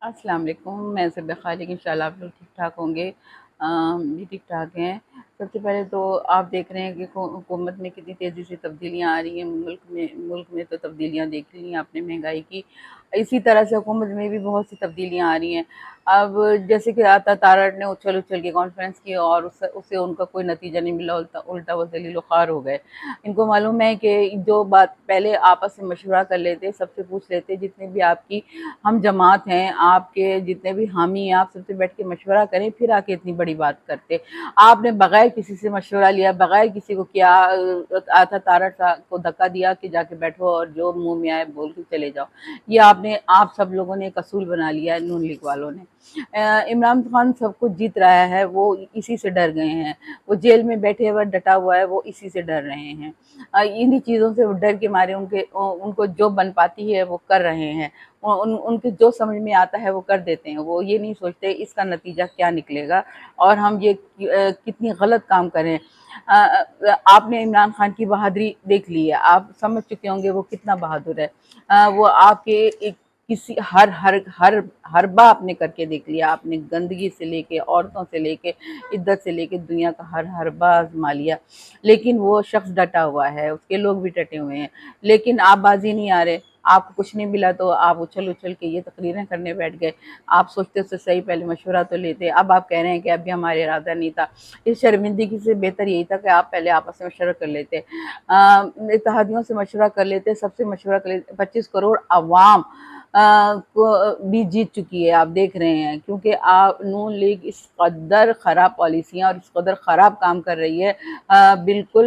अस्सलाम वालेकुम। मैं ज़ेबा खालिक, इंशाल्लाह आप लोग ठीक-ठाक होंगे। भी ठीक-ठाक हैं। सबसे पहले तो आप देख रहे हैं कि हुकूमत में कितनी तेज़ी से तब्दीलियाँ आ रही हैं। मुल्क में तो तब्दीलियाँ देख ली हैं आपने, महंगाई की। इसी तरह से हुकूमत में भी बहुत सी तब्दीलियाँ आ रही हैं। अब जैसे कि आता तारड़ ने उछल-उछल के कॉन्फ्रेंस की और उससे उनका कोई नतीजा नहीं मिला, उल्टा वो ज़लील-ओ-ख़ार हो गए। इनको मालूम है कि जो बात पहले आपस में मशवरा कर लेते, सबसे पूछ लेते, जितने भी आपकी हम जमात हैं, आपके जितने भी हामी हैं, आप सबसे बैठ के मशवरा करें, फिर आके इतनी बड़ी बात करते। आपने बगैर किसी से मशवरा लिया, बगैर किसी को किया, आता तारा को धक्का दिया कि जाके बैठो और जो मुंह में आए बोल के चले जाओ। ये आप सब लोगों ने एक असूल बना लिया है, नून लीग वालों ने। इमरान खान सब कुछ जीत रहा है, वो इसी से डर गए हैं। वो जेल में बैठे हुए डटा हुआ है, वो इसी से डर रहे हैं। इन्हीं चीज़ों से डर के मारे उनको जो बन पाती है वो कर रहे हैं। उनके जो समझ में आता है वो कर देते हैं। वो ये नहीं सोचते इसका नतीजा क्या निकलेगा और हम ये कितनी गलत काम करें। आपने इमरान खान की बहादुरी देख ली है, आप समझ चुके होंगे वो कितना बहादुर है। वो आपके किसी हर बा आपने करके देख लिया। आपने गंदगी से लेके, औरतों से लेके, इद्दत से लेके दुनिया का हर बा आजमा लिया, लेकिन वो शख्स डटा हुआ है, उसके लोग भी डटे हुए हैं। लेकिन आप बाजी नहीं आ रहे। आपको कुछ नहीं मिला तो आप उछल-उछल के ये तकरीरें करने बैठ गए। आप सोचते उससे सही पहले मशवरा तो लेते। अब आप कह रहे हैं कि अभी हमारा इरादा नहीं था। इस शर्मिंदगी से बेहतर यही था कि आप पहले आपस में मशवरा कर लेते। इत्तेहादियों से मशवरा कर लेते, सबसे मशवरा कर लेते। 25 करोड़ अवाम को भी जीत चुकी है, आप देख रहे हैं, क्योंकि आप नून लीग इस कदर ख़राब पॉलिसियाँ और इस कदर ख़राब काम कर रही है। बिल्कुल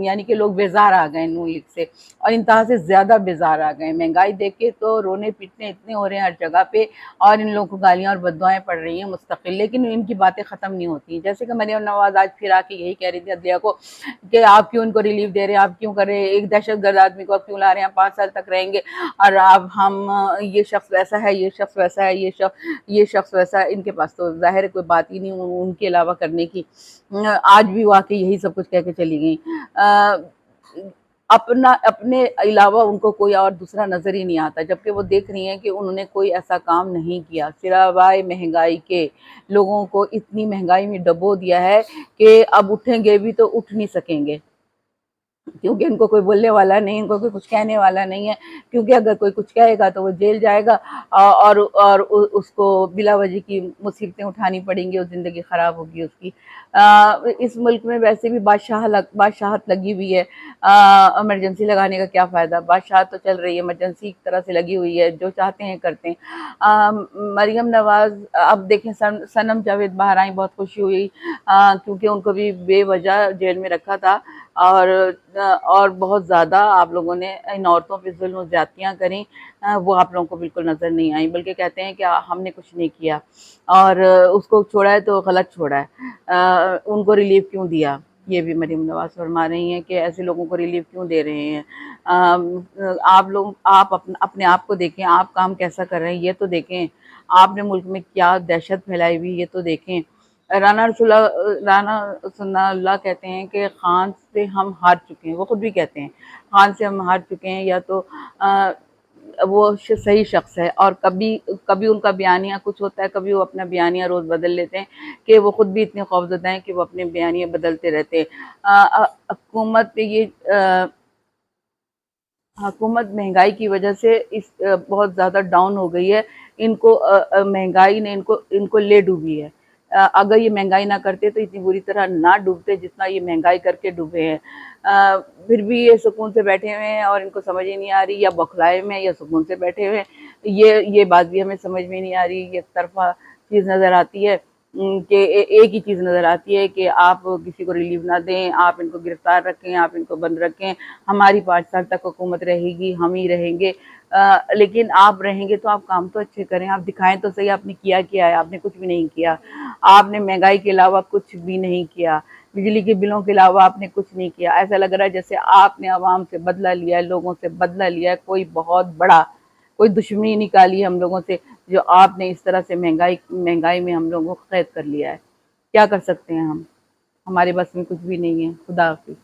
यानी कि लोग बेज़ार आ गए नून लीग से, और इंतहा से ज़्यादा बेज़ार आ गए। महंगाई देख के तो रोने-पीटने इतने हो रहे हैं हर जगह पे, और इन लोगों को गालियाँ और बद्दुआएँ पड़ रही हैं मुस्तकिल, लेकिन इनकी बातें ख़त्म नहीं होती। जैसे कि मरियम नवाज़ आज फिर आके यही कह रही थी अदलिया को कि आप क्यों इनको रिलीफ दे रहे हैं, आप क्यों कर रहे हैं, एक दहशतगर्द आदमी को आप क्यों ला रहे हैं, 5 साल तक रहेंगे, और अब हम ये शख्स वैसा है, ये शख्स वैसा है, ये शख्स वैसा है। इनके पास तो ज़ाहिर है कोई बात ही नहीं उनके अलावा करने की। आज भी वो आके यही सब कुछ कह के चली गई। अपने अलावा उनको कोई और दूसरा नज़र ही नहीं आता, जबकि वो देख रही हैं कि उन्होंने कोई ऐसा काम नहीं किया सिवाय महंगाई के। लोगों को इतनी महंगाई में डुबो दिया है कि अब उठेंगे भी तो उठ नहीं सकेंगे, क्योंकि इनको कोई बोलने वाला नहीं, इनको कोई कुछ कहने वाला नहीं है। क्योंकि अगर कोई कुछ कहेगा तो वो जेल जाएगा, और उसको बिला वजह की मुसीबतें उठानी पड़ेंगी और ज़िंदगी ख़राब होगी उसकी। इस मुल्क में वैसे भी बादशाहत लगी हुई है। इमरजेंसी लगाने का क्या फ़ायदा, बादशाहत तो चल रही है, इमरजेंसी एक तरह से लगी हुई है, जो चाहते हैं करते हैं। मरियम नवाज़ अब देखें, सनम जावेद बाहर आई, बहुत खुशी हुई, क्योंकि उनको भी बेवजह जेल में रखा था, और बहुत ज़्यादा आप लोगों ने इन औरतों पे ज़ुल्म ज़्यादतियाँ करी, वो आप लोगों को बिल्कुल नज़र नहीं आई, बल्कि कहते हैं कि हमने कुछ नहीं किया, और उसको छोड़ा है तो गलत छोड़ा है। उनको रिलीफ क्यों दिया, ये भी मरियम नवाज़ फरमा रही हैं कि ऐसे लोगों को रिलीफ क्यों दे रहे हैं। आप अपने आप को देखें, आप काम कैसा कर रहे हैं ये तो देखें। आपने मुल्क में क्या दहशत फैलाई हुई ये तो देखें। राना सनाउल्लाह कहते हैं कि खान से हम हार चुके हैं, वो खुद भी कहते हैं खान से हम हार चुके हैं, या तो वो सही शख्स है, और कभी कभी उनका बयानिया कुछ होता है, कभी वो अपना बयानिया रोज़ बदल लेते हैं कि वो खुद भी इतने खौफज़दा हैं कि वो अपने बयानिया बदलते रहते हैं। हुकूमत ये हुकूमत महंगाई की वजह से बहुत ज़्यादा डाउन हो गई है। इनको महंगाई ने इनको ले डूबी है। अगर ये महंगाई ना करते तो इतनी बुरी तरह ना डूबते जितना ये महंगाई करके डूबे हैं। फिर भी ये सुकून से बैठे हुए हैं और इनको समझ ही नहीं आ रही, या बौखलाए में या सुकून से बैठे हुए हैं। ये बात भी हमें समझ में नहीं आ रही। एक तरफा चीज़ नज़र आती है कि एक ही चीज़ नज़र आती है कि आप किसी को रिलीफ ना दें, आप इनको गिरफ्तार रखें, आप इनको बंद रखें, हमारी 5 साल तक हुकूमत रहेगी, हम ही रहेंगे। लेकिन आप रहेंगे तो आप काम तो अच्छे करें, आप दिखाएं तो सही आपने किया क्या है। आपने कुछ भी नहीं किया। आपने महंगाई के अलावा कुछ भी नहीं किया, बिजली के बिलों के अलावा आपने कुछ नहीं किया। ऐसा लग रहा है जैसे आपने आवाम से बदला लिया है, लोगों से बदला लिया है, कोई दुश्मनी निकाली है हम लोगों से, जो आपने इस तरह से महंगाई में हम लोगों को कैद कर लिया है। क्या कर सकते हैं हम, हमारे बस में कुछ भी नहीं है। खुदा हाफिज़।